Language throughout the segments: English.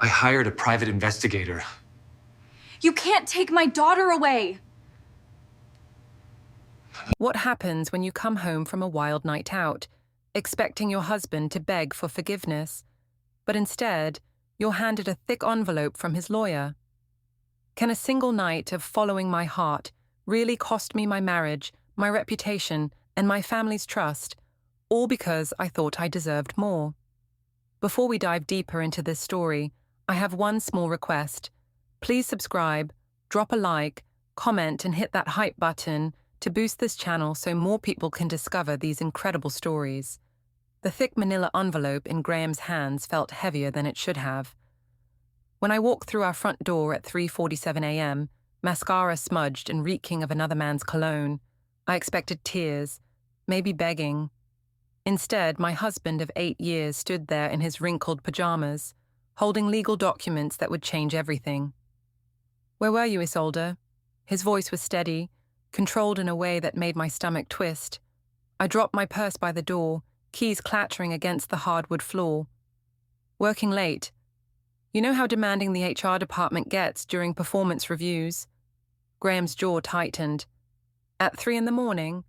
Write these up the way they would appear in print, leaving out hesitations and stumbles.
I hired a private investigator. You can't take my daughter away! What happens when you come home from a wild night out, expecting your husband to beg for forgiveness, but instead, you're handed a thick envelope from his lawyer? Can a single night of following my heart really cost me my marriage, my reputation, and my family's trust, all because I thought I deserved more? Before we dive deeper into this story, I have one small request. Please subscribe, drop a like, comment, and hit that hype button to boost this channel so more people can discover these incredible stories. The thick manila envelope in Graham's hands felt heavier than it should have. When I walked through our front door at 3:47 a.m., mascara smudged and reeking of another man's cologne, I expected tears, maybe begging. Instead, my husband of 8 years stood there in his wrinkled pajamas, holding legal documents that would change everything. "Where were you, Isolde?" His voice was steady, controlled in a way that made my stomach twist. I dropped my purse by the door, keys clattering against the hardwood floor. "Working late. You know how demanding the HR department gets during performance reviews?" Graham's jaw tightened. "At 3 in the morning?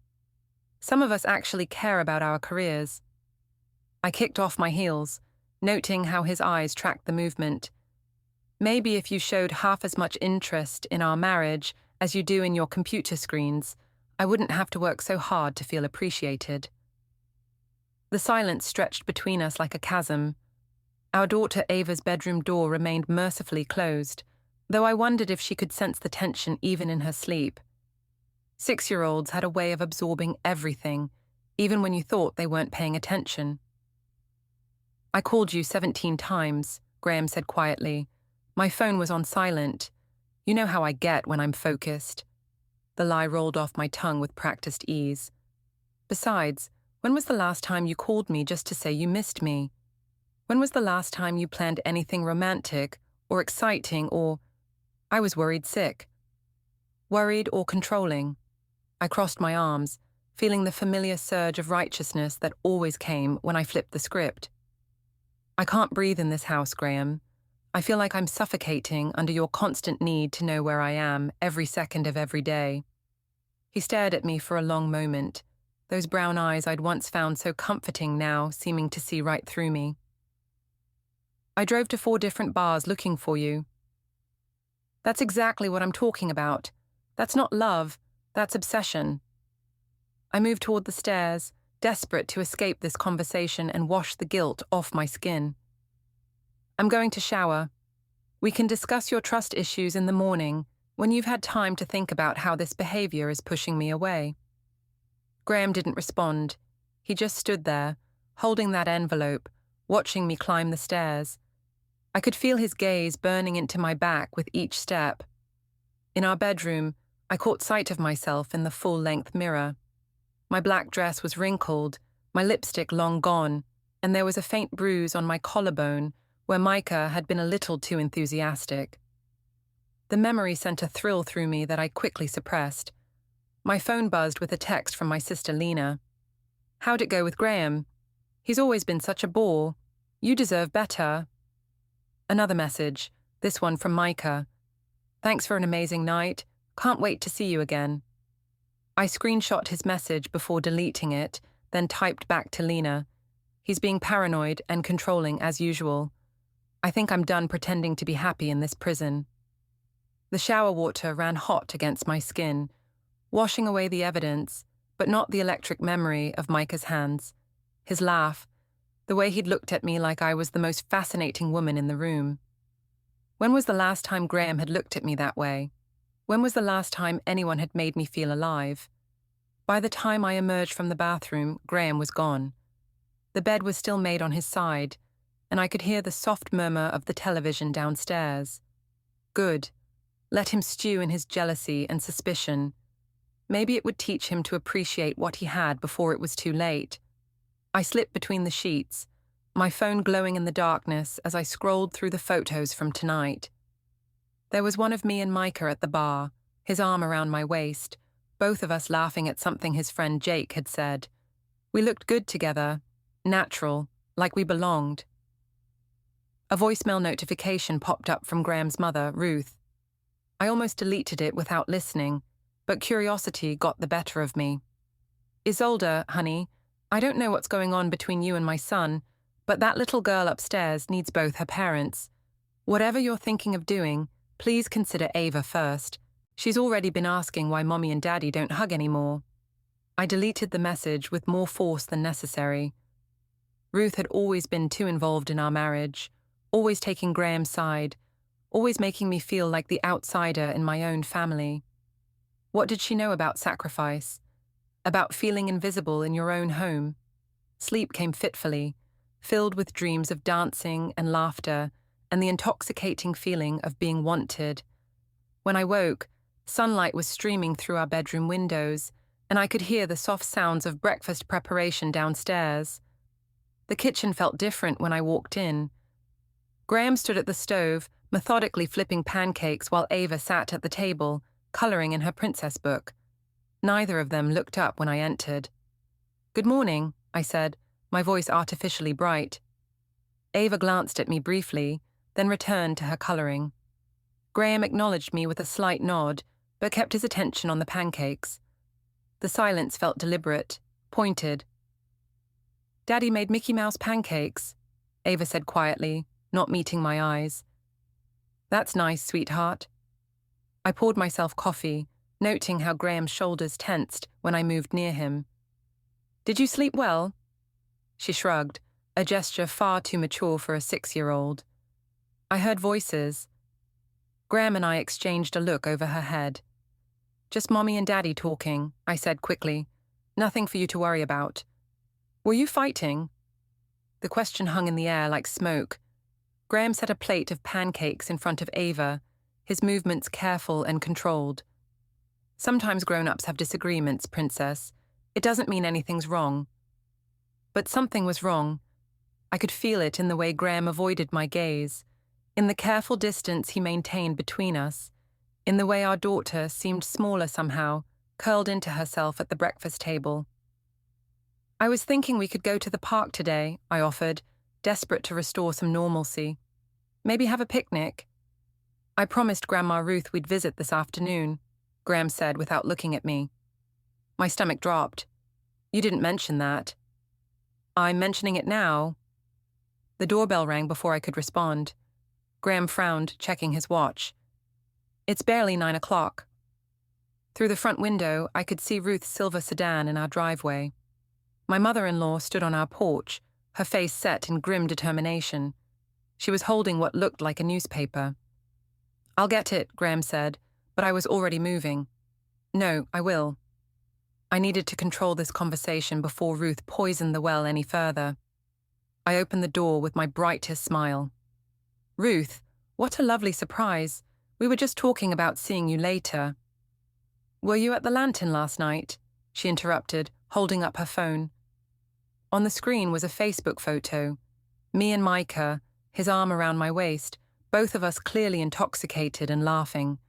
Some of us actually care about our careers." I kicked off my heels, noting how his eyes tracked the movement. "Maybe if you showed half as much interest in our marriage as you do in your computer screens, I wouldn't have to work so hard to feel appreciated." The silence stretched between us like a chasm. Our daughter Ava's bedroom door remained mercifully closed, though I wondered if she could sense the tension even in her sleep. 6-year-olds had a way of absorbing everything, even when you thought they weren't paying attention. "I called you 17 times, Graham said quietly. "My phone was on silent. You know how I get when I'm focused." The lie rolled off my tongue with practiced ease. "Besides, when was the last time you called me just to say you missed me? When was the last time you planned anything romantic or exciting or—" I was worried sick. Worried or controlling. I crossed my arms, feeling the familiar surge of righteousness that always came when I flipped the script. "I can't breathe in this house, Graham. I feel like I'm suffocating under your constant need to know where I am every second of every day." He stared at me for a long moment, those brown eyes I'd once found so comforting now seeming to see right through me. "I drove to 4 different bars looking for you." "That's exactly what I'm talking about. That's not love, that's obsession." I moved toward the stairs, desperate to escape this conversation and wash the guilt off my skin. "I'm going to shower. We can discuss your trust issues in the morning when you've had time to think about how this behavior is pushing me away." Graham didn't respond. He just stood there, holding that envelope, watching me climb the stairs. I could feel his gaze burning into my back with each step. In our bedroom, I caught sight of myself in the full-length mirror. My black dress was wrinkled, my lipstick long gone, and there was a faint bruise on my collarbone where Micah had been a little too enthusiastic. The memory sent a thrill through me that I quickly suppressed. My phone buzzed with a text from my sister Lena. "How'd it go with Graham? He's always been such a bore. You deserve better." Another message, this one from Micah. "Thanks for an amazing night. Can't wait to see you again." I screenshot his message before deleting it, then typed back to Lena. "He's being paranoid and controlling as usual. I think I'm done pretending to be happy in this prison." The shower water ran hot against my skin, washing away the evidence, but not the electric memory of Micah's hands. His laugh, the way he'd looked at me like I was the most fascinating woman in the room. When was the last time Graham had looked at me that way? When was the last time anyone had made me feel alive? By the time I emerged from the bathroom, Graham was gone. The bed was still made on his side, and I could hear the soft murmur of the television downstairs. Good. Let him stew in his jealousy and suspicion. Maybe it would teach him to appreciate what he had before it was too late. I slipped between the sheets, my phone glowing in the darkness as I scrolled through the photos from tonight. There was one of me and Micah at the bar, his arm around my waist, both of us laughing at something his friend Jake had said. We looked good together, natural, like we belonged. A voicemail notification popped up from Graham's mother, Ruth. I almost deleted it without listening, but curiosity got the better of me. Isolde, honey, I don't know what's going on between you and my son, but that little girl upstairs needs both her parents. Whatever you're thinking of doing, please consider Ava first. She's already been asking why Mommy and Daddy don't hug anymore. I deleted the message with more force than necessary. Ruth had always been too involved in our marriage, always taking Graham's side, always making me feel like the outsider in my own family. What did she know about sacrifice? About feeling invisible in your own home? Sleep came fitfully, filled with dreams of dancing and laughter and the intoxicating feeling of being wanted. When I woke, sunlight was streaming through our bedroom windows, and I could hear the soft sounds of breakfast preparation downstairs. The kitchen felt different when I walked in. Graham stood at the stove, methodically flipping pancakes while Ava sat at the table, colouring in her princess book. Neither of them looked up when I entered. "Good morning," I said, my voice artificially bright. Ava glanced at me briefly, then returned to her colouring. Graham acknowledged me with a slight nod, but kept his attention on the pancakes. The silence felt deliberate, pointed. "Daddy made Mickey Mouse pancakes," Ava said quietly, not meeting my eyes. "That's nice, sweetheart." I poured myself coffee, noting how Graham's shoulders tensed when I moved near him. "Did you sleep well?" She shrugged, a gesture far too mature for a 6-year-old. I heard voices. Graham and I exchanged a look over her head. "Just Mommy and Daddy talking," I said quickly. "Nothing for you to worry about." "Were you fighting?" The question hung in the air like smoke. Graham set a plate of pancakes in front of Ava, his movements careful and controlled. "Sometimes grown-ups have disagreements, Princess. It doesn't mean anything's wrong." But something was wrong. I could feel it in the way Graham avoided my gaze, in the careful distance he maintained between us, in the way our daughter seemed smaller somehow, curled into herself at the breakfast table. "I was thinking we could go to the park today," I offered, desperate to restore some normalcy. "Maybe have a picnic." "I promised Grandma Ruth we'd visit this afternoon," Graham said without looking at me. My stomach dropped. "You didn't mention that." "I'm mentioning it now." The doorbell rang before I could respond. Graham frowned, checking his watch. "It's barely 9 o'clock." Through the front window, I could see Ruth's silver sedan in our driveway. My mother-in-law stood on our porch, her face set in grim determination. She was holding what looked like a newspaper. "I'll get it," Graham said, but I was already moving. "No, I will." I needed to control this conversation before Ruth poisoned the well any further. I opened the door with my brightest smile. "Ruth, what a lovely surprise. We were just talking about seeing you later." "Were you at the Lantern last night?" she interrupted, holding up her phone. On the screen was a Facebook photo. Me and Micah, his arm around my waist, both of us clearly intoxicated and laughing.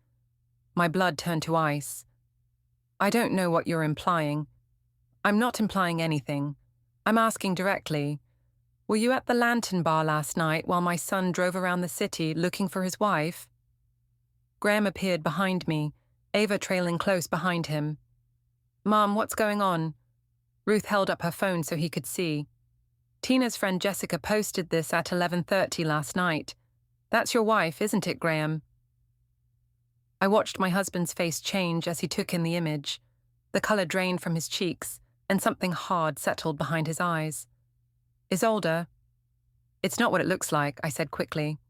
My blood turned to ice. "I don't know what you're implying." "I'm not implying anything. I'm asking directly. Were you at the Lantern Bar last night while my son drove around the city looking for his wife?" Graham appeared behind me, Ava trailing close behind him. "Mom, what's going on?" Ruth held up her phone so he could see. "Tina's friend Jessica posted this at 11:30 last night. That's your wife, isn't it, Graham?" I watched my husband's face change as he took in the image. The colour drained from his cheeks, and something hard settled behind his eyes. "Isolde?" "It's not what it looks like," I said quickly.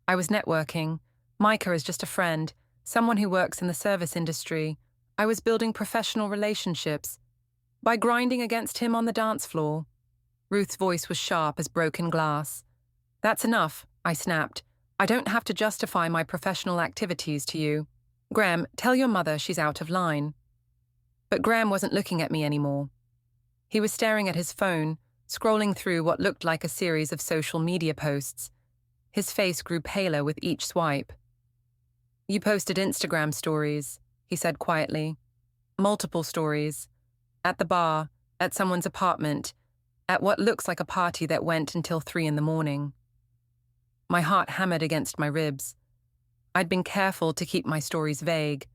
"I was networking. Micah is just a friend, someone who works in the service industry. I was building professional relationships by grinding against him on the dance floor." Ruth's voice was sharp as broken glass. "That's enough," I snapped. "I don't have to justify my professional activities to you. Graham, tell your mother she's out of line." But Graham wasn't looking at me anymore. He was staring at his phone, scrolling through what looked like a series of social media posts. His face grew paler with each swipe. "You posted Instagram stories," he said quietly. "Multiple stories. At the bar, at someone's apartment, at what looks like a party that went until 3 in the morning." My heart hammered against my ribs. I'd been careful to keep my stories vague,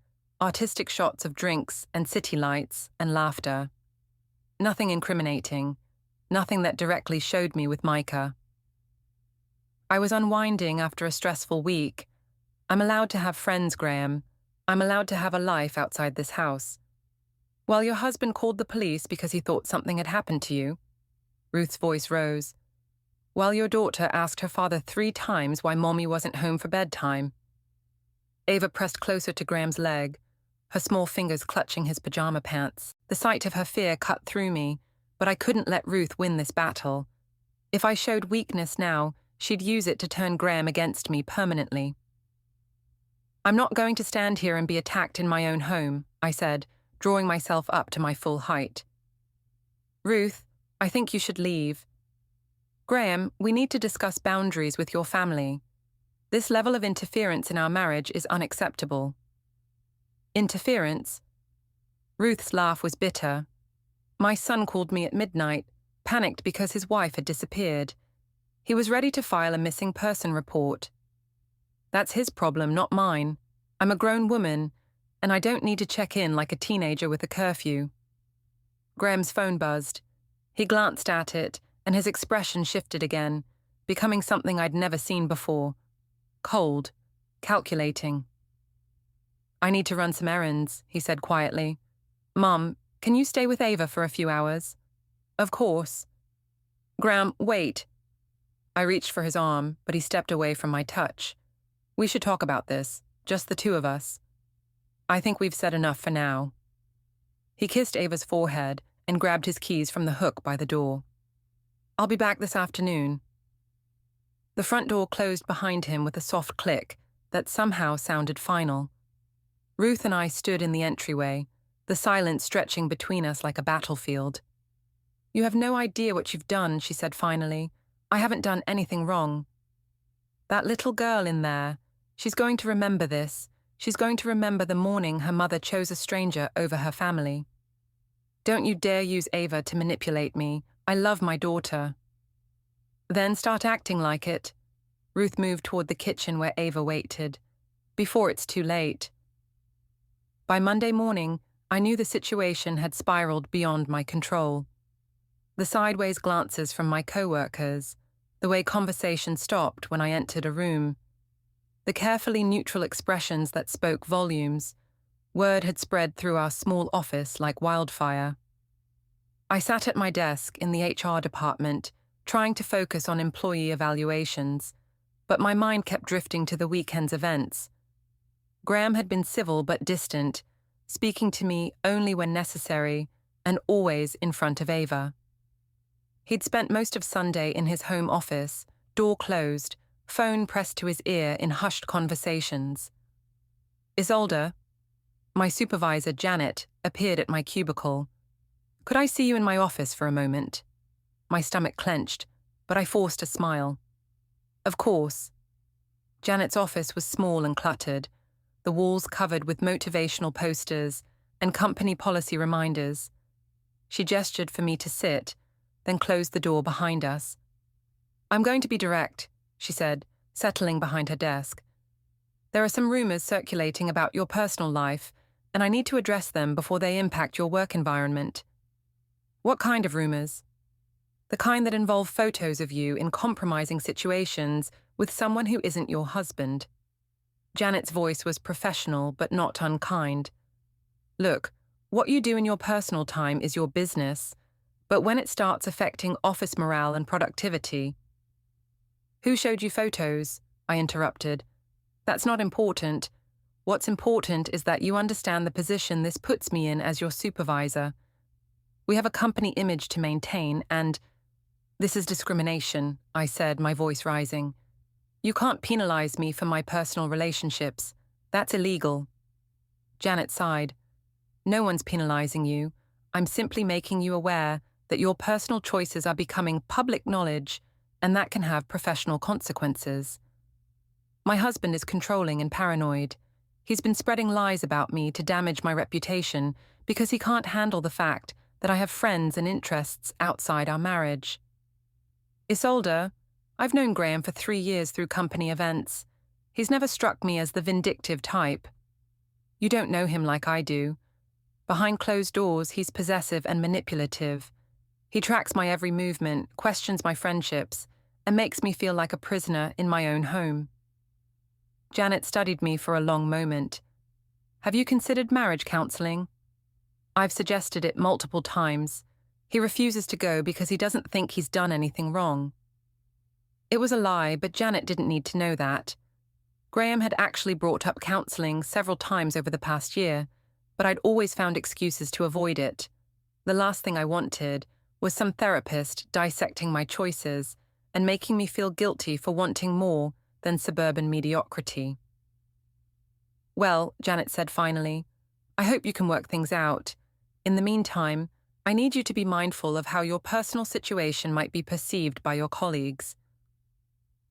artistic shots of drinks and city lights and laughter. Nothing incriminating, nothing that directly showed me with Micah. I was unwinding after a stressful week. I'm allowed to have friends, Graham. I'm allowed to have a life outside this house. Well, your husband called the police because he thought something had happened to you. Ruth's voice rose. While your daughter asked her father 3 times why Mommy wasn't home for bedtime. Ava pressed closer to Graham's leg, her small fingers clutching his pajama pants. The sight of her fear cut through me, but I couldn't let Ruth win this battle. If I showed weakness now, she'd use it to turn Graham against me permanently. I'm not going to stand here and be attacked in my own home, I said, drawing myself up to my full height. Ruth, I think you should leave. Graham, we need to discuss boundaries with your family. This level of interference in our marriage is unacceptable. Interference? Ruth's laugh was bitter. My son called me at midnight, panicked because his wife had disappeared. He was ready to file a missing person report. That's his problem, not mine. I'm a grown woman, and I don't need to check in like a teenager with a curfew. Graham's phone buzzed. He glanced at it, and his expression shifted again, becoming something I'd never seen before. Cold, calculating. I need to run some errands, he said quietly. Mum, can you stay with Ava for a few hours? Of course. Graham, wait. I reached for his arm, but he stepped away from my touch. We should talk about this, just the 2 of us. I think we've said enough for now. He kissed Ava's forehead and grabbed his keys from the hook by the door. I'll be back this afternoon. The front door closed behind him with a soft click that somehow sounded final. Ruth and I stood in the entryway, the silence stretching between us like a battlefield. You have no idea what you've done, she said finally. I haven't done anything wrong. That little girl in there, she's going to remember this. She's going to remember the morning her mother chose a stranger over her family. Don't you dare use Ava to manipulate me. I love my daughter. Then start acting like it. Ruth moved toward the kitchen where Ava waited. Before it's too late. By Monday morning, I knew the situation had spiraled beyond my control. The sideways glances from my co-workers, the way conversation stopped when I entered a room, the carefully neutral expressions that spoke volumes. Word had spread through our small office like wildfire. I sat at my desk in the HR department, trying to focus on employee evaluations, but my mind kept drifting to the weekend's events. Graham had been civil but distant, speaking to me only when necessary and always in front of Ava. He'd spent most of Sunday in his home office, door closed, phone pressed to his ear in hushed conversations. Isolde, my supervisor, Janet, appeared at my cubicle. Could I see you in my office for a moment? My stomach clenched, but I forced a smile. Of course. Janet's office was small and cluttered, the walls covered with motivational posters and company policy reminders. She gestured for me to sit, then closed the door behind us. I'm going to be direct, she said, settling behind her desk. There are some rumors circulating about your personal life, and I need to address them before they impact your work environment. What kind of rumors? The kind that involve photos of you in compromising situations with someone who isn't your husband. Janet's voice was professional but not unkind. Look, what you do in your personal time is your business, but when it starts affecting office morale and productivity... Who showed you photos? I interrupted. That's not important. What's important is that you understand the position this puts me in as your supervisor. We have a company image to maintain, and... This is discrimination, I said, my voice rising. You can't penalize me for my personal relationships. That's illegal. Janet sighed. No one's penalizing you. I'm simply making you aware that your personal choices are becoming public knowledge, and that can have professional consequences. My husband is controlling and paranoid. He's been spreading lies about me to damage my reputation because he can't handle the fact that I have friends and interests outside our marriage. Isolde, I've known Graham for 3 years through company events. He's never struck me as the vindictive type. You don't know him like I do. Behind closed doors, he's possessive and manipulative. He tracks my every movement, questions my friendships, and makes me feel like a prisoner in my own home. Janet studied me for a long moment. Have you considered marriage counseling? I've suggested it multiple times. He refuses to go because he doesn't think he's done anything wrong. It was a lie, but Janet didn't need to know that. Graham had actually brought up counseling several times over the past year, but I'd always found excuses to avoid it. The last thing I wanted was some therapist dissecting my choices and making me feel guilty for wanting more than suburban mediocrity. Well, Janet said finally, I hope you can work things out. In the meantime, I need you to be mindful of how your personal situation might be perceived by your colleagues.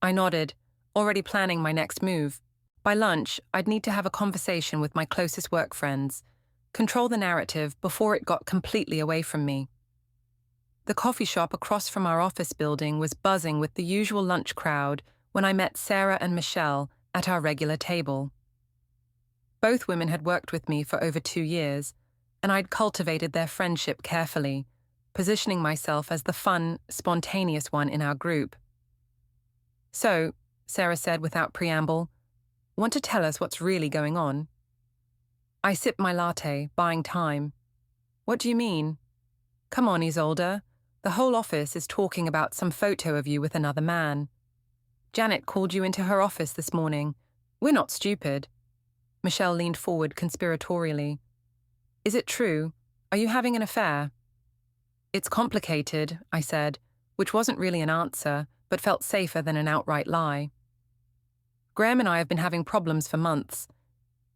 I nodded, already planning my next move. By lunch, I'd need to have a conversation with my closest work friends, control the narrative before it got completely away from me. The coffee shop across from our office building was buzzing with the usual lunch crowd when I met Sarah and Michelle at our regular table. Both women had worked with me for over 2 years, and I'd cultivated their friendship carefully, positioning myself as the fun, spontaneous one in our group. So, Sarah said without preamble, want to tell us what's really going on? I sipped my latte, buying time. What do you mean? Come on, Isolde. The whole office is talking about some photo of you with another man. Janet called you into her office this morning. We're not stupid. Michelle leaned forward conspiratorially. Is it true? Are you having an affair? It's complicated, I said, which wasn't really an answer, but felt safer than an outright lie. Graham and I have been having problems for months.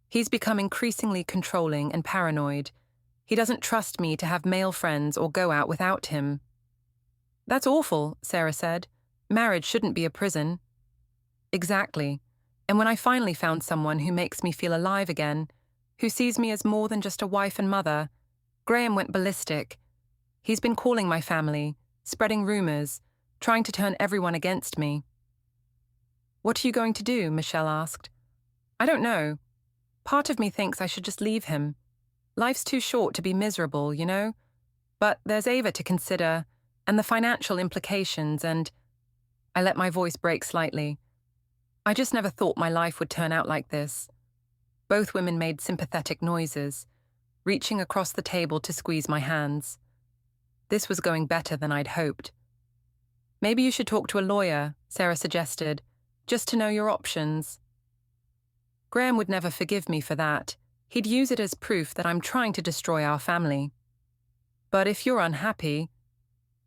He's become increasingly controlling and paranoid. He doesn't trust me to have male friends or go out without him. That's awful, Sarah said. Marriage shouldn't be a prison. Exactly. And when I finally found someone who makes me feel alive again, who sees me as more than just a wife and mother, Graham went ballistic. He's been calling my family, spreading rumors, trying to turn everyone against me. What are you going to do? Michelle asked. I don't know. Part of me thinks I should just leave him. Life's too short to be miserable, you know? But there's Ava to consider, and the financial implications, and... I let my voice break slightly. I just never thought my life would turn out like this. Both women made sympathetic noises, reaching across the table to squeeze my hands. This was going better than I'd hoped. Maybe you should talk to a lawyer, Sarah suggested, just to know your options. Graham would never forgive me for that. He'd use it as proof that I'm trying to destroy our family. But if you're unhappy...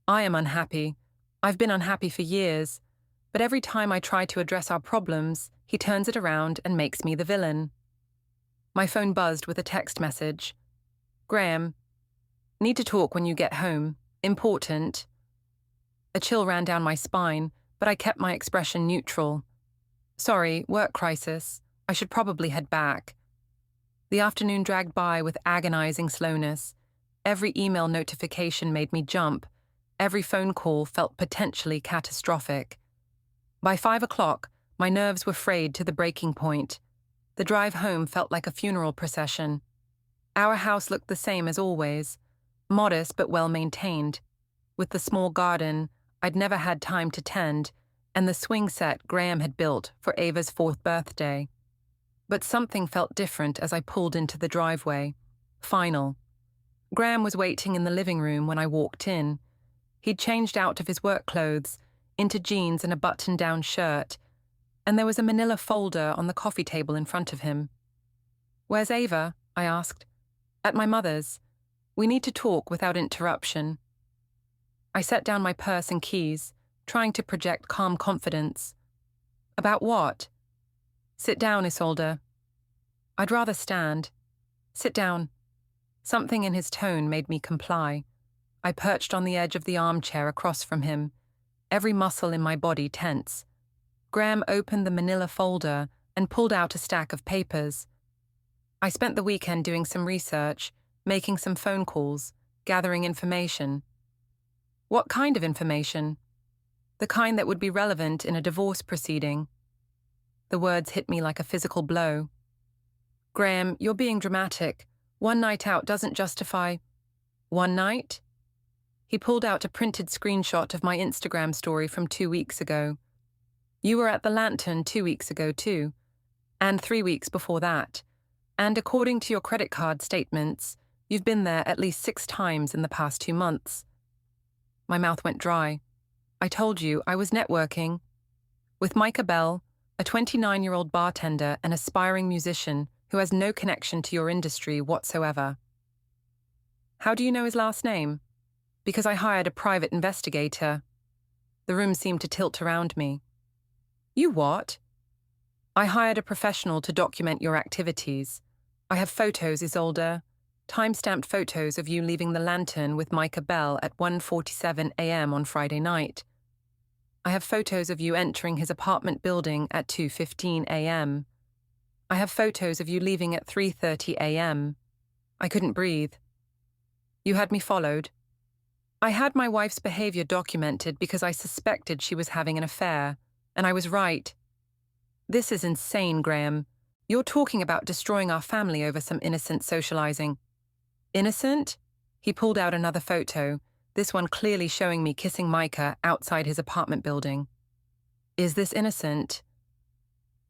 I am unhappy. I've been unhappy for years. But every time I try to address our problems, he turns it around and makes me the villain. My phone buzzed with a text message. Graham, need to talk when you get home. Important. A chill ran down my spine, but I kept my expression neutral. Sorry, work crisis. I should probably head back. The afternoon dragged by with agonizing slowness. Every email notification made me jump. Every phone call felt potentially catastrophic. By 5 o'clock, my nerves were frayed to the breaking point. The drive home felt like a funeral procession. Our house looked the same as always, modest but well-maintained, with the small garden I'd never had time to tend and the swing set Graham had built for Ava's 4th birthday. But something felt different as I pulled into the driveway. Final. Graham was waiting in the living room when I walked in. He'd changed out of his work clothes, into jeans and a button-down shirt, and there was a manila folder on the coffee table in front of him. Where's Ava? I asked. At my mother's. We need to talk without interruption. I set down my purse and keys, trying to project calm confidence. About what? Sit down, Isolde. I'd rather stand. Sit down. Something in his tone made me comply. I perched on the edge of the armchair across from him, every muscle in my body tense. Graham opened the manila folder and pulled out a stack of papers. I spent the weekend doing some research, making some phone calls, gathering information. What kind of information? The kind that would be relevant in a divorce proceeding. The words hit me like a physical blow. Graham, you're being dramatic. One night out doesn't justify... One night? He pulled out a printed screenshot of my Instagram story from 2 weeks ago. You were at the Lantern 2 weeks ago too, and 3 weeks before that. And according to your credit card statements, you've been there at least 6 times in the past 2 months. My mouth went dry. I told you I was networking. With Micah Bell, a 29-year-old bartender and aspiring musician who has no connection to your industry whatsoever. How do you know his last name? Because I hired a private investigator. The room seemed to tilt around me. You what? I hired a professional to document your activities. I have photos, Isolde. Time-stamped photos of you leaving the Lantern with Micah Bell at 1:47 a.m. on Friday night. I have photos of you entering his apartment building at 2:15 a.m. I have photos of you leaving at 3:30 a.m. I couldn't breathe. You had me followed. I had my wife's behavior documented because I suspected she was having an affair, and I was right. This is insane, Graham. You're talking about destroying our family over some innocent socializing. Innocent? He pulled out another photo, this one clearly showing me kissing Micah outside his apartment building. Is this innocent?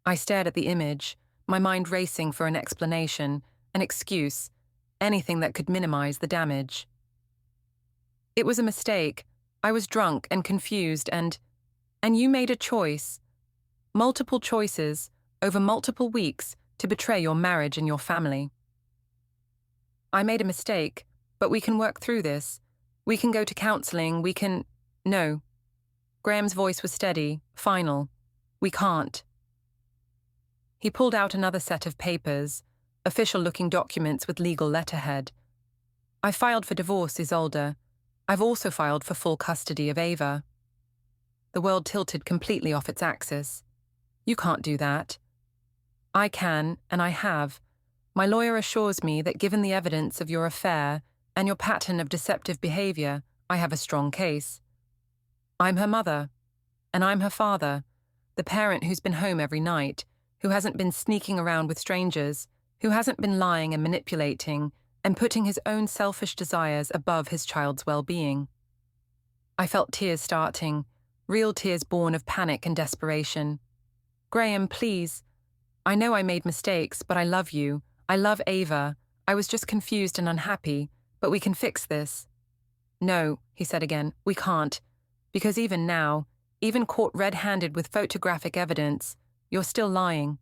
I stared at the image, my mind racing for an explanation, an excuse, anything that could minimize the damage. It was a mistake. I was drunk and confused and you made a choice. Multiple choices, over multiple weeks, to betray your marriage and your family. I made a mistake, but we can work through this. We can go to counseling, we can... No. Graham's voice was steady, final. We can't. He pulled out another set of papers, official-looking documents with legal letterhead. I filed for divorce, Isolde. I've also filed for full custody of Ava. The world tilted completely off its axis. You can't do that. I can, and I have. My lawyer assures me that given the evidence of your affair and your pattern of deceptive behavior, I have a strong case. I'm her mother, and I'm her father, the parent who's been home every night, who hasn't been sneaking around with strangers, who hasn't been lying and manipulating and putting his own selfish desires above his child's well-being. I felt tears starting, real tears born of panic and desperation. Graham, please. I know I made mistakes, but I love you. I love Ava. I was just confused and unhappy, but we can fix this. No, he said again, we can't. Because even now, even caught red-handed with photographic evidence, you're still lying.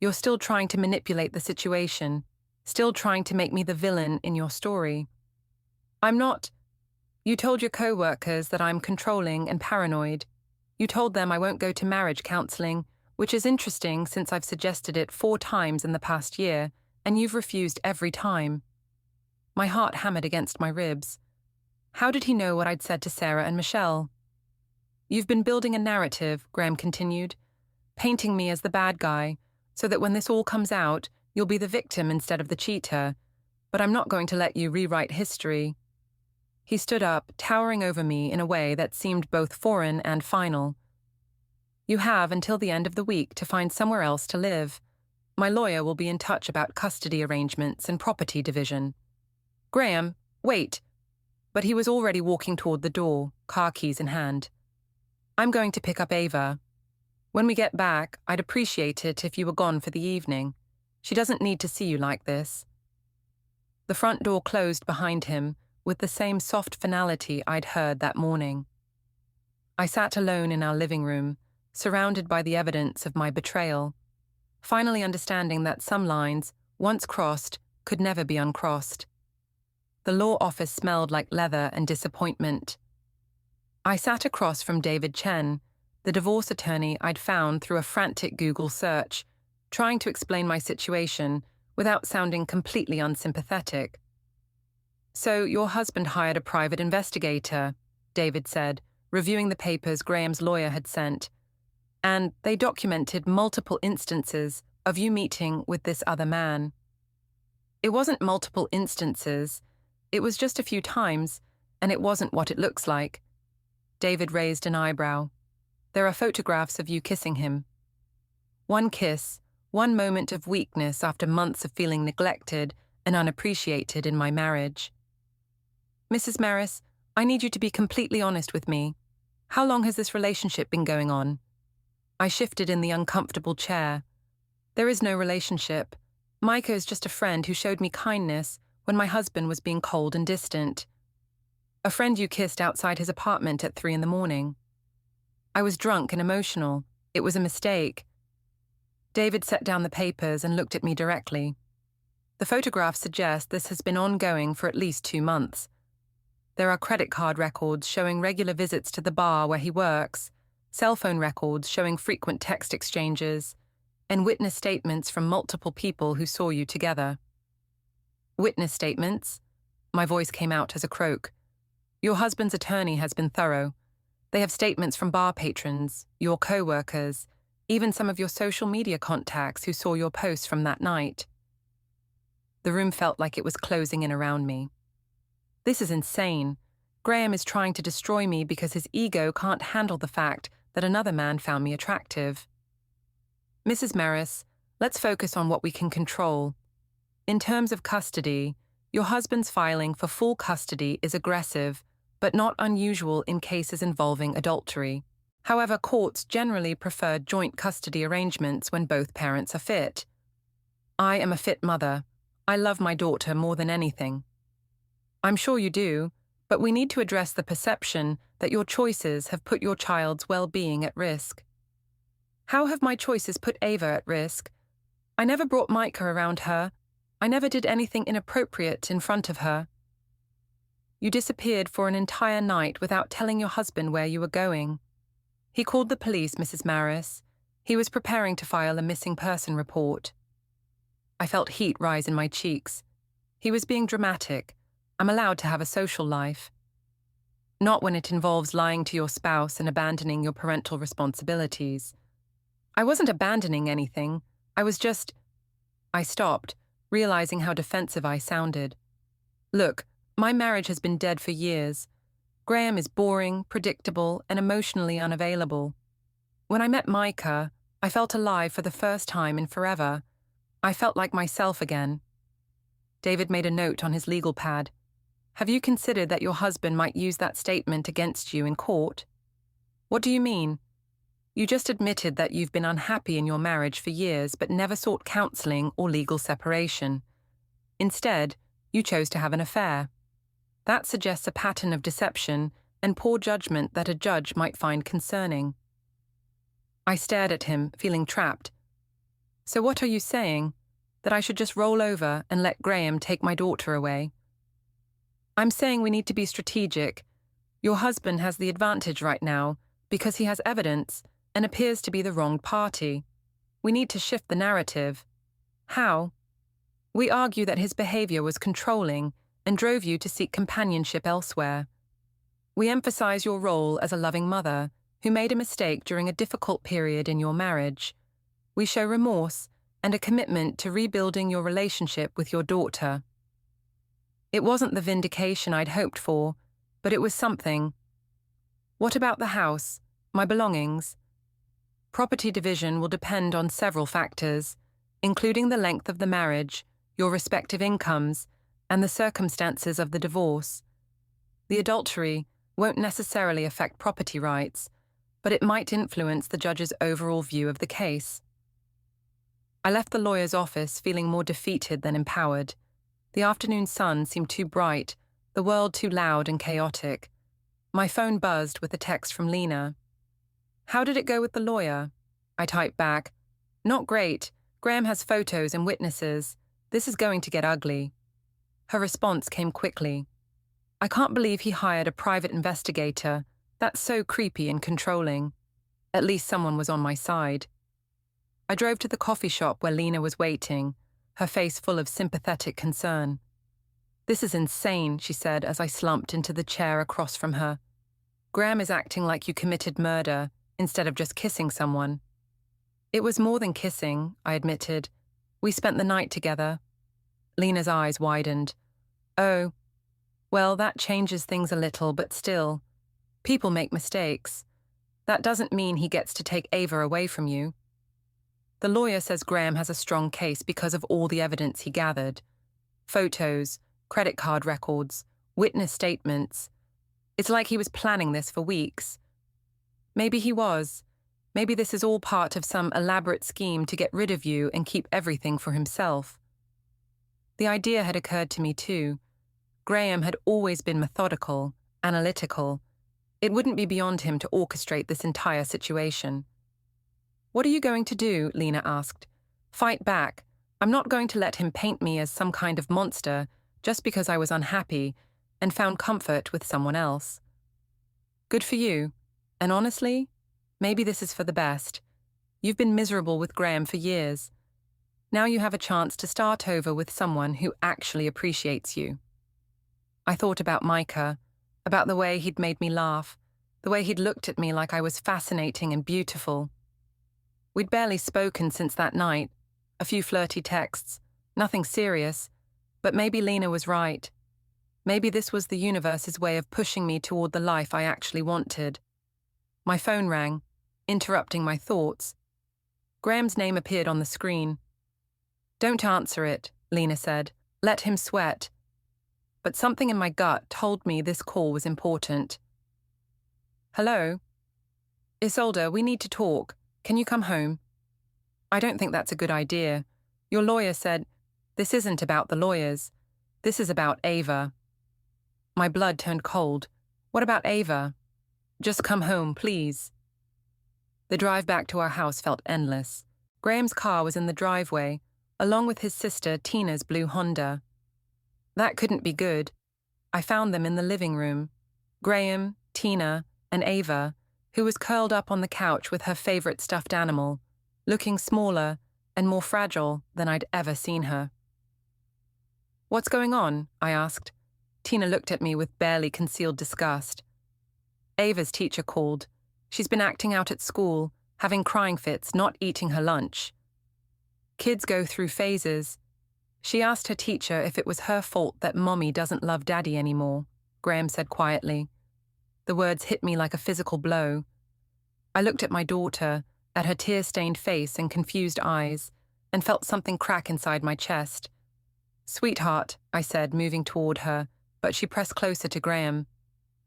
You're still trying to manipulate the situation, still trying to make me the villain in your story. I'm not. You told your co-workers that I'm controlling and paranoid. You told them I won't go to marriage counseling, which is interesting since I've suggested it 4 times in the past year, and you've refused every time. My heart hammered against my ribs. How did he know what I'd said to Sarah and Michelle? You've been building a narrative, Graham continued, painting me as the bad guy, so that when this all comes out, you'll be the victim instead of the cheater. But I'm not going to let you rewrite history. He stood up, towering over me in a way that seemed both foreign and final. You have until the end of the week to find somewhere else to live. My lawyer will be in touch about custody arrangements and property division. Graham, wait. But he was already walking toward the door, car keys in hand. I'm going to pick up Ava. When we get back, I'd appreciate it if you were gone for the evening. She doesn't need to see you like this. The front door closed behind him with the same soft finality I'd heard that morning. I sat alone in our living room, surrounded by the evidence of my betrayal, finally understanding that some lines, once crossed, could never be uncrossed. The law office smelled like leather and disappointment. I sat across from David Chen, the divorce attorney I'd found through a frantic Google search, trying to explain my situation without sounding completely unsympathetic. So your husband hired a private investigator, David said, reviewing the papers Graham's lawyer had sent, and they documented multiple instances of you meeting with this other man. It wasn't multiple instances, it was just a few times, and it wasn't what it looks like. David raised an eyebrow. There are photographs of you kissing him. One kiss, one moment of weakness after months of feeling neglected and unappreciated in my marriage. Mrs. Maris, I need you to be completely honest with me. How long has this relationship been going on? I shifted in the uncomfortable chair. There is no relationship. Micah is just a friend who showed me kindness when my husband was being cold and distant. A friend you kissed outside his apartment at 3 a.m. I was drunk and emotional. It was a mistake. David set down the papers and looked at me directly. The photographs suggest this has been ongoing for at least 2 months. There are credit card records showing regular visits to the bar where he works, cell phone records showing frequent text exchanges, and witness statements from multiple people who saw you together. Witness statements? My voice came out as a croak. Your husband's attorney has been thorough. They have statements from bar patrons, your co-workers, even some of your social media contacts who saw your posts from that night. The room felt like it was closing in around me. This is insane. Graham is trying to destroy me because his ego can't handle the fact that another man found me attractive. Mrs. Maris, let's focus on what we can control. In terms of custody, your husband's filing for full custody is aggressive, but not unusual in cases involving adultery. However, courts generally prefer joint custody arrangements when both parents are fit. I am a fit mother. I love my daughter more than anything. I'm sure you do, but we need to address the perception that your choices have put your child's well-being at risk. How have my choices put Ava at risk? I never brought Micah around her. I never did anything inappropriate in front of her. You disappeared for an entire night without telling your husband where you were going. He called the police, Mrs. Maris. He was preparing to file a missing person report. I felt heat rise in my cheeks. He was being dramatic. I'm allowed to have a social life. Not when it involves lying to your spouse and abandoning your parental responsibilities. I wasn't abandoning anything. I stopped, realizing how defensive I sounded. Look, my marriage has been dead for years. Graham is boring, predictable, and emotionally unavailable. When I met Micah, I felt alive for the first time in forever. I felt like myself again. David made a note on his legal pad. Have you considered that your husband might use that statement against you in court? What do you mean? You just admitted that you've been unhappy in your marriage for years but never sought counseling or legal separation. Instead, you chose to have an affair. That suggests a pattern of deception and poor judgment that a judge might find concerning. I stared at him, feeling trapped. So what are you saying? That I should just roll over and let Graham take my daughter away? I'm saying we need to be strategic. Your husband has the advantage right now because he has evidence and appears to be the wronged party. We need to shift the narrative. How? We argue that his behavior was controlling and drove you to seek companionship elsewhere. We emphasize your role as a loving mother who made a mistake during a difficult period in your marriage. We show remorse and a commitment to rebuilding your relationship with your daughter. It wasn't the vindication I'd hoped for, but it was something. What about the house, my belongings? Property division will depend on several factors, including the length of the marriage, your respective incomes, and the circumstances of the divorce. The adultery won't necessarily affect property rights, but it might influence the judge's overall view of the case. I left the lawyer's office feeling more defeated than empowered. The afternoon sun seemed too bright, the world too loud and chaotic. My phone buzzed with a text from Lena. How did it go with the lawyer? I typed back. Not great. Graham has photos and witnesses. This is going to get ugly. Her response came quickly. I can't believe he hired a private investigator. That's so creepy and controlling. At least someone was on my side. I drove to the coffee shop where Lena was waiting, her face full of sympathetic concern. This is insane, she said as I slumped into the chair across from her. Graham is acting like you committed murder instead of just kissing someone. It was more than kissing, I admitted. We spent the night together. Lena's eyes widened. Oh, well, that changes things a little, but still. People make mistakes. That doesn't mean he gets to take Ava away from you. The lawyer says Graham has a strong case because of all the evidence he gathered. Photos, credit card records, witness statements. It's like he was planning this for weeks. Maybe he was. Maybe this is all part of some elaborate scheme to get rid of you and keep everything for himself. The idea had occurred to me too. Graham had always been methodical, analytical. It wouldn't be beyond him to orchestrate this entire situation. "What are you going to do?" Lena asked. "Fight back. I'm not going to let him paint me as some kind of monster just because I was unhappy and found comfort with someone else." "Good for you. And honestly, maybe this is for the best. You've been miserable with Graham for years. Now you have a chance to start over with someone who actually appreciates you." I thought about Micah, about the way he'd made me laugh, the way he'd looked at me like I was fascinating and beautiful. We'd barely spoken since that night, a few flirty texts, nothing serious, but maybe Lena was right. Maybe this was the universe's way of pushing me toward the life I actually wanted. My phone rang, interrupting my thoughts. Graham's name appeared on the screen. "Don't answer it," Lena said. "Let him sweat." But something in my gut told me this call was important. "Hello? Isolde, we need to talk. Can you come home?" "I don't think that's a good idea. Your lawyer said..." "This isn't about the lawyers. This is about Ava." My blood turned cold. "What about Ava?" "Just come home, please." The drive back to our house felt endless. Graham's car was in the driveway, along with his sister Tina's blue Honda. That couldn't be good. I found them in the living room. Graham, Tina, and Ava, who was curled up on the couch with her favorite stuffed animal, looking smaller and more fragile than I'd ever seen her. "What's going on?" I asked. Tina looked at me with barely concealed disgust. "Ava's teacher called. She's been acting out at school, having crying fits, not eating her lunch. Kids go through phases. She asked her teacher if it was her fault that Mommy doesn't love Daddy anymore," Graham said quietly. The words hit me like a physical blow. I looked at my daughter, at her tear-stained face and confused eyes, and felt something crack inside my chest. "Sweetheart," I said, moving toward her, but she pressed closer to Graham.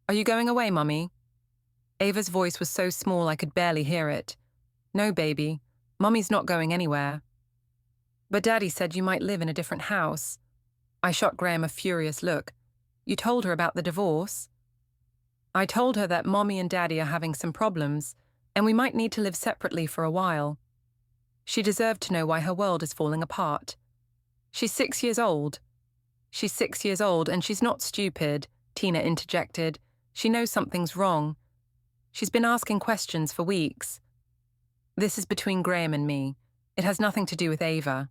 "Are you going away, Mummy?" Ava's voice was so small I could barely hear it. "No, baby. Mummy's not going anywhere." "But Daddy said you might live in a different house." I shot Graham a furious look. "You told her about the divorce?" "I told her that Mommy and Daddy are having some problems, and we might need to live separately for a while. She deserved to know why her world is falling apart. She's 6 years old." "She's 6 years old, and she's not stupid," Tina interjected. "She knows something's wrong. She's been asking questions for weeks." "This is between Graham and me. It has nothing to do with Ava."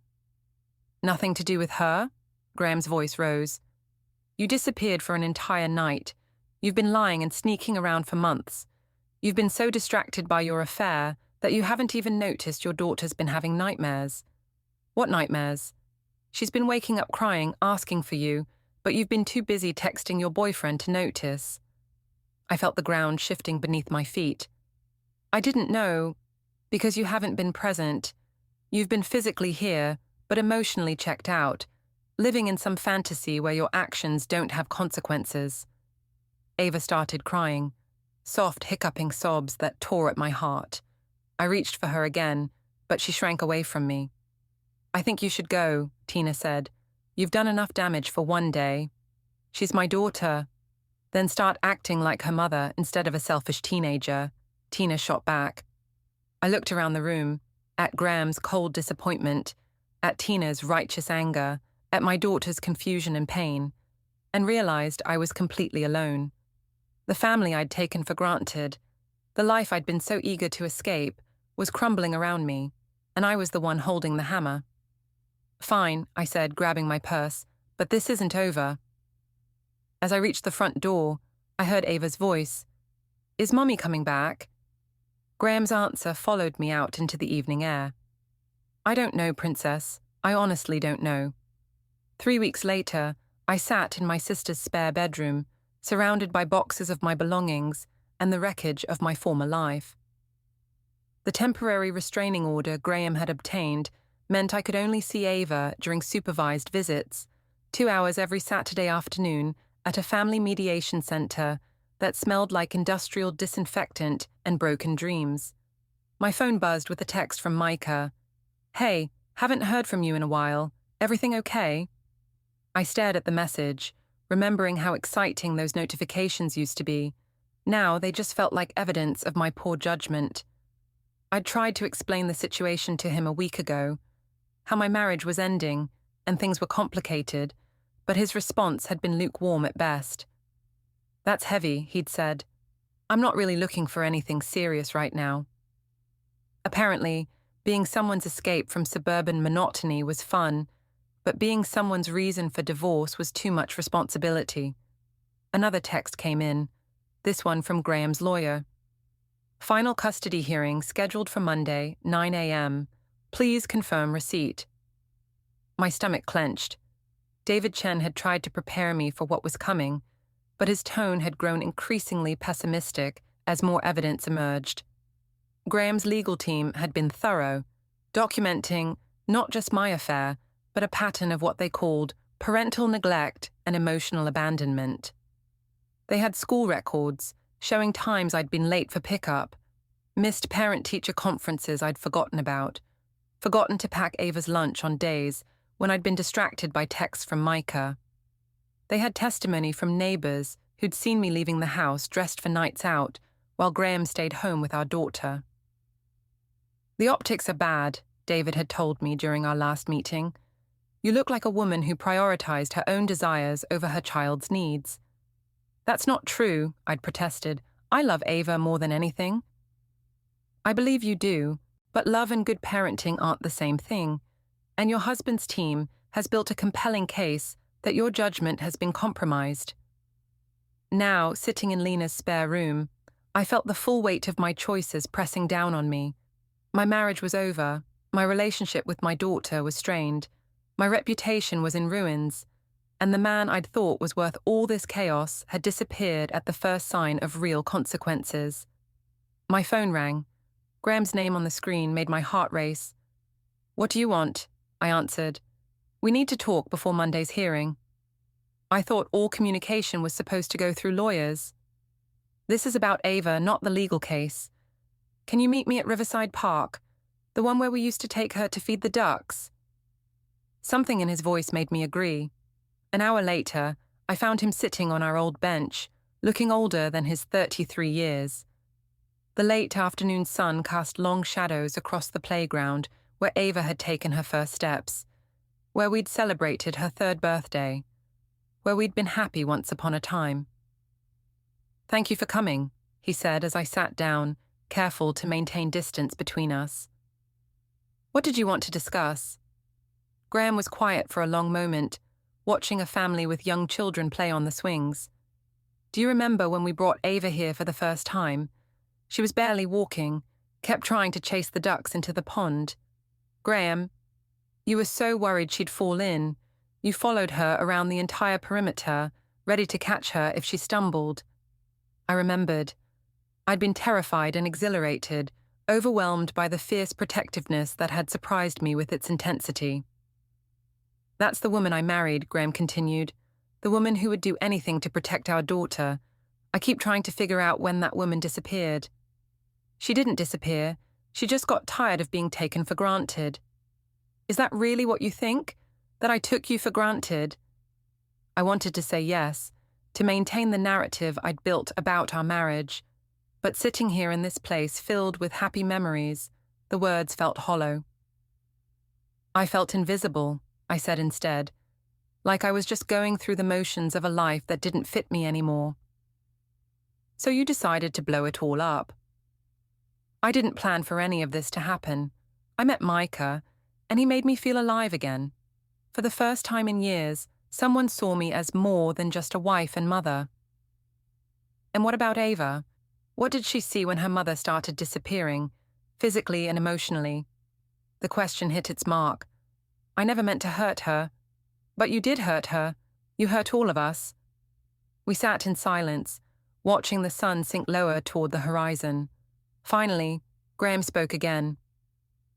"Nothing to do with her?" Graham's voice rose. "You disappeared for an entire night. You've been lying and sneaking around for months. You've been so distracted by your affair that you haven't even noticed your daughter's been having nightmares." "What nightmares?" "She's been waking up crying, asking for you, but you've been too busy texting your boyfriend to notice." I felt the ground shifting beneath my feet. "I didn't know, because you haven't been present. You've been physically here, but emotionally checked out, living in some fantasy where your actions don't have consequences." Ava started crying, soft hiccuping sobs that tore at my heart. I reached for her again, but she shrank away from me. "I think you should go," Tina said. "You've done enough damage for one day. She's my daughter." "Then start acting like her mother instead of a selfish teenager," Tina shot back. I looked around the room, at Graham's cold disappointment, at Tina's righteous anger, at my daughter's confusion and pain, and realized I was completely alone. The family I'd taken for granted, the life I'd been so eager to escape, was crumbling around me, and I was the one holding the hammer. "Fine," I said, grabbing my purse, "but this isn't over." As I reached the front door, I heard Ava's voice. "Is Mommy coming back?" Graham's answer followed me out into the evening air. "I don't know, Princess. I honestly don't know." 3 weeks later, I sat in my sister's spare bedroom, surrounded by boxes of my belongings, and the wreckage of my former life. The temporary restraining order Graham had obtained meant I could only see Ava during supervised visits, 2 hours every Saturday afternoon at a family mediation center that smelled like industrial disinfectant and broken dreams. My phone buzzed with a text from Micah. "Hey, haven't heard from you in a while. Everything okay?" I stared at the message, remembering how exciting those notifications used to be. Now they just felt like evidence of my poor judgment. I'd tried to explain the situation to him a week ago, how my marriage was ending and things were complicated, but his response had been lukewarm at best. "That's heavy," he'd said. "I'm not really looking for anything serious right now." Apparently, being someone's escape from suburban monotony was fun, but being someone's reason for divorce was too much responsibility. Another text came in, this one from Graham's lawyer. "Final custody hearing scheduled for Monday, 9 a.m. Please confirm receipt." My stomach clenched. David Chen had tried to prepare me for what was coming, but his tone had grown increasingly pessimistic as more evidence emerged. Graham's legal team had been thorough, documenting not just my affair, but a pattern of what they called parental neglect and emotional abandonment. They had school records showing times I'd been late for pickup, missed parent-teacher conferences I'd forgotten about, forgotten to pack Ava's lunch on days when I'd been distracted by texts from Micah. They had testimony from neighbors who'd seen me leaving the house dressed for nights out while Graham stayed home with our daughter. "The optics are bad," David had told me during our last meeting. "You look like a woman who prioritized her own desires over her child's needs." "That's not true," I'd protested. "I love Ava more than anything." "I believe you do, but love and good parenting aren't the same thing, and your husband's team has built a compelling case that your judgment has been compromised." Now, sitting in Lena's spare room, I felt the full weight of my choices pressing down on me. My marriage was over, my relationship with my daughter was strained, my reputation was in ruins, and the man I'd thought was worth all this chaos had disappeared at the first sign of real consequences. My phone rang. Graham's name on the screen made my heart race. "What do you want?" I answered. "We need to talk before Monday's hearing." I thought all communication was supposed to go through lawyers. "This is about Ava, not the legal case. Can you meet me at Riverside Park, the one where we used to take her to feed the ducks?" Something in his voice made me agree. An hour later, I found him sitting on our old bench, looking older than his 33 years. The late afternoon sun cast long shadows across the playground where Ava had taken her first steps, where we'd celebrated her 3rd birthday, where we'd been happy once upon a time. "Thank you for coming," he said as I sat down, careful to maintain distance between us. "What did you want to discuss?" Graham was quiet for a long moment, watching a family with young children play on the swings. "Do you remember when we brought Ava here for the first time? She was barely walking, kept trying to chase the ducks into the pond. Graham, you were so worried she'd fall in. You followed her around the entire perimeter, ready to catch her if she stumbled." I remembered. I'd been terrified and exhilarated, overwhelmed by the fierce protectiveness that had surprised me with its intensity. "That's the woman I married," Graham continued. "The woman who would do anything to protect our daughter. I keep trying to figure out when that woman disappeared." "She didn't disappear. She just got tired of being taken for granted." "Is that really what you think? That I took you for granted?" I wanted to say yes, to maintain the narrative I'd built about our marriage, but sitting here in this place filled with happy memories, the words felt hollow. "I felt invisible," I said instead, like I was just going through the motions of a life that didn't fit me anymore. "So you decided to blow it all up." "I didn't plan for any of this to happen. I met Micah, and he made me feel alive again. For the first time in years, someone saw me as more than just a wife and mother." "And what about Ava? What did she see when her mother started disappearing, physically and emotionally?" The question hit its mark. "I never meant to hurt her." "But you did hurt her. You hurt all of us." We sat in silence, watching the sun sink lower toward the horizon. Finally, Graham spoke again.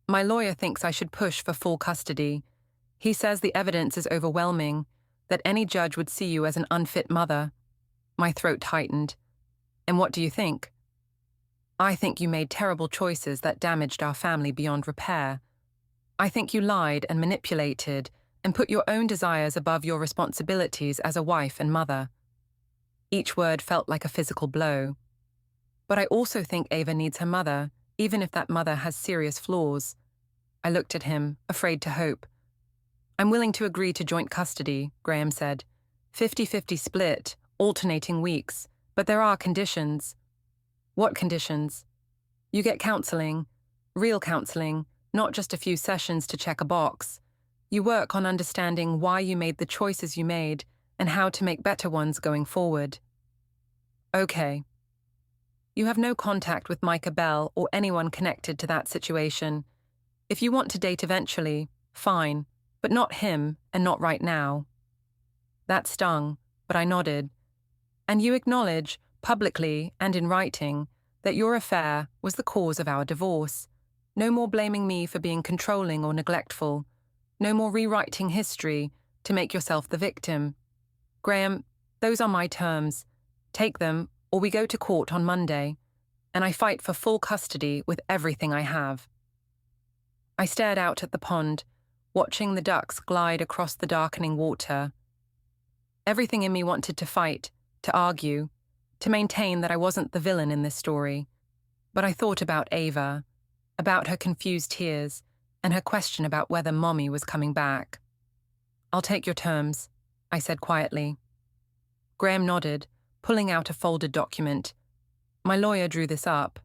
My lawyer thinks I should push for full custody. He says the evidence is overwhelming, that any judge would see you as an unfit mother. My throat tightened. And what do you think? I think you made terrible choices that damaged our family beyond repair. I think you lied and manipulated and put your own desires above your responsibilities as a wife and mother. Each word felt like a physical blow. But I also think Ava needs her mother, even if that mother has serious flaws. I looked at him, afraid to hope. I'm willing to agree to joint custody, Graham said. 50-50 split, alternating weeks, but there are conditions. What conditions? You get counseling, real counseling, not just a few sessions to check a box. You work on understanding why you made the choices you made and how to make better ones going forward. Okay. You have no contact with Micah Bell or anyone connected to that situation. If you want to date eventually, fine, but not him and not right now. That stung, but I nodded. And you acknowledge, publicly and in writing, that your affair was the cause of our divorce. No more blaming me for being controlling or neglectful. No more rewriting history to make yourself the victim. Graham, those are my terms. Take them, or we go to court on Monday, and I fight for full custody with everything I have. I stared out at the pond, watching the ducks glide across the darkening water. Everything in me wanted to fight, to argue, to maintain that I wasn't the villain in this story. But I thought about Ava, about her confused tears, and her question about whether Mommy was coming back. I'll take your terms, I said quietly. Graham nodded, pulling out a folded document. My lawyer drew this up.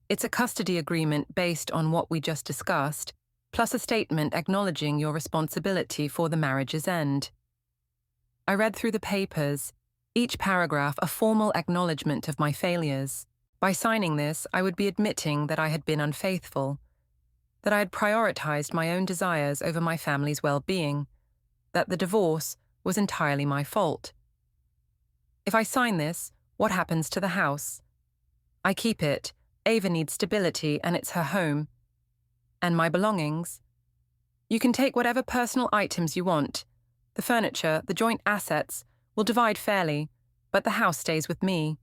It's a custody agreement based on what we just discussed, plus a statement acknowledging your responsibility for the marriage's end. I read through the papers, each paragraph a formal acknowledgement of my failures. By signing this, I would be admitting that I had been unfaithful, that I had prioritized my own desires over my family's well-being, that the divorce was entirely my fault. If I sign this, what happens to the house? I keep it. Ava needs stability and it's her home. And my belongings? You can take whatever personal items you want. The furniture, the joint assets, will divide fairly, but the house stays with me.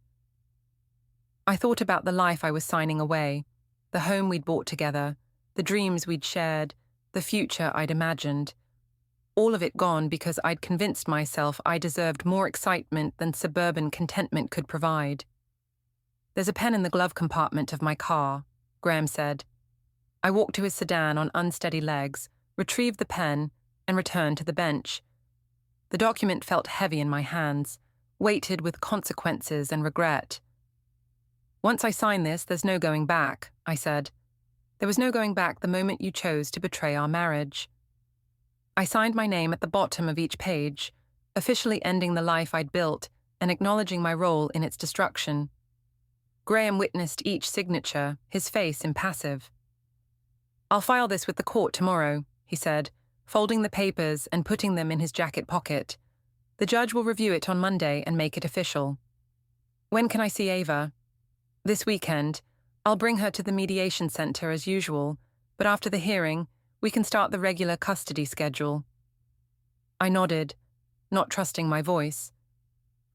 I thought about the life I was signing away, the home we'd bought together, the dreams we'd shared, the future I'd imagined. All of it gone because I'd convinced myself I deserved more excitement than suburban contentment could provide. There's a pen in the glove compartment of my car, Graham said. I walked to his sedan on unsteady legs, retrieved the pen, and returned to the bench. The document felt heavy in my hands, weighted with consequences and regret. Once I sign this, there's no going back, I said. There was no going back the moment you chose to betray our marriage. I signed my name at the bottom of each page, officially ending the life I'd built and acknowledging my role in its destruction. Graham witnessed each signature, his face impassive. I'll file this with the court tomorrow, he said, folding the papers and putting them in his jacket pocket. The judge will review it on Monday and make it official. When can I see Ava? This weekend. I'll bring her to the mediation center as usual, but after the hearing, we can start the regular custody schedule. I nodded, not trusting my voice.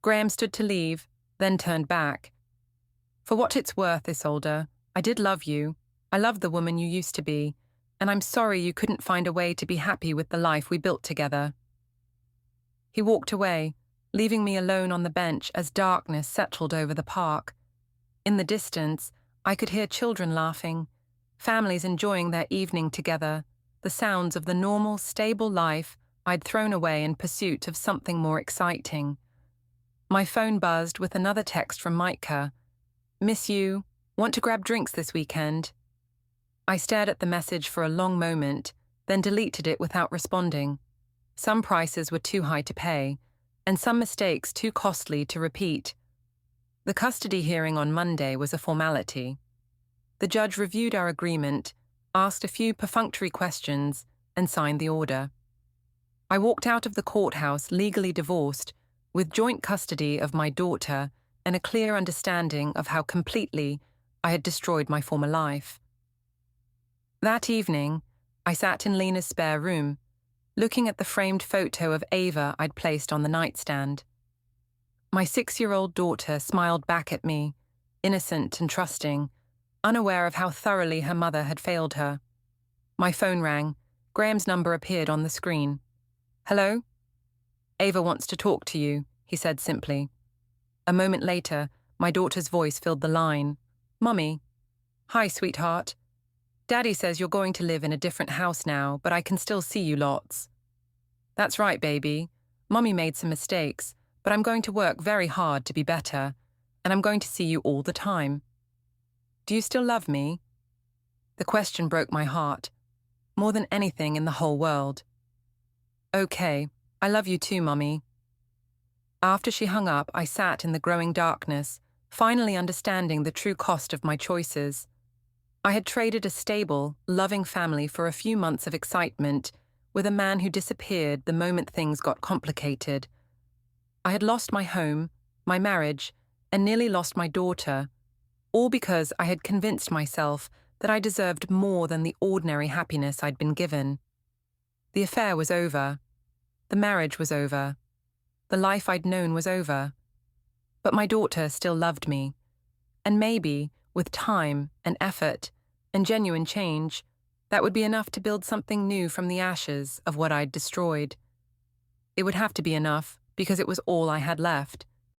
Graham stood to leave, then turned back. For what it's worth, Isolde, I did love you. I loved the woman you used to be, and I'm sorry you couldn't find a way to be happy with the life we built together. He walked away, leaving me alone on the bench as darkness settled over the park. In the distance, I could hear children laughing, families enjoying their evening together, the sounds of the normal, stable life I'd thrown away in pursuit of something more exciting. My phone buzzed with another text from Micah. Miss you. Want to grab drinks this weekend? I stared at the message for a long moment, then deleted it without responding. Some prices were too high to pay, and some mistakes too costly to repeat. The custody hearing on Monday was a formality. The judge reviewed our agreement, asked a few perfunctory questions, and signed the order. I walked out of the courthouse legally divorced, with joint custody of my daughter and a clear understanding of how completely I had destroyed my former life. That evening, I sat in Lena's spare room, looking at the framed photo of Ava I'd placed on the nightstand. My 6-year-old daughter smiled back at me, innocent and trusting, unaware of how thoroughly her mother had failed her. My phone rang. Graham's number appeared on the screen. "Hello?" "Ava wants to talk to you," he said simply. A moment later, my daughter's voice filled the line. "Mummy." "Hi, sweetheart. Daddy says you're going to live in a different house now, but I can still see you lots." "That's right, baby. Mummy made some mistakes, but I'm going to work very hard to be better, and I'm going to see you all the time. Do you still love me?" The question broke my heart, more than anything in the whole world. "Okay, I love you too, Mummy." After she hung up, I sat in the growing darkness, finally understanding the true cost of my choices. I had traded a stable, loving family for a few months of excitement with a man who disappeared the moment things got complicated. I had lost my home, my marriage, and nearly lost my daughter, all because I had convinced myself that I deserved more than the ordinary happiness I'd been given. The affair was over. The marriage was over. The life I'd known was over. But my daughter still loved me, and maybe, with time and effort and genuine change, that would be enough to build something new from the ashes of what I'd destroyed. It would have to be enough because it was all I had left.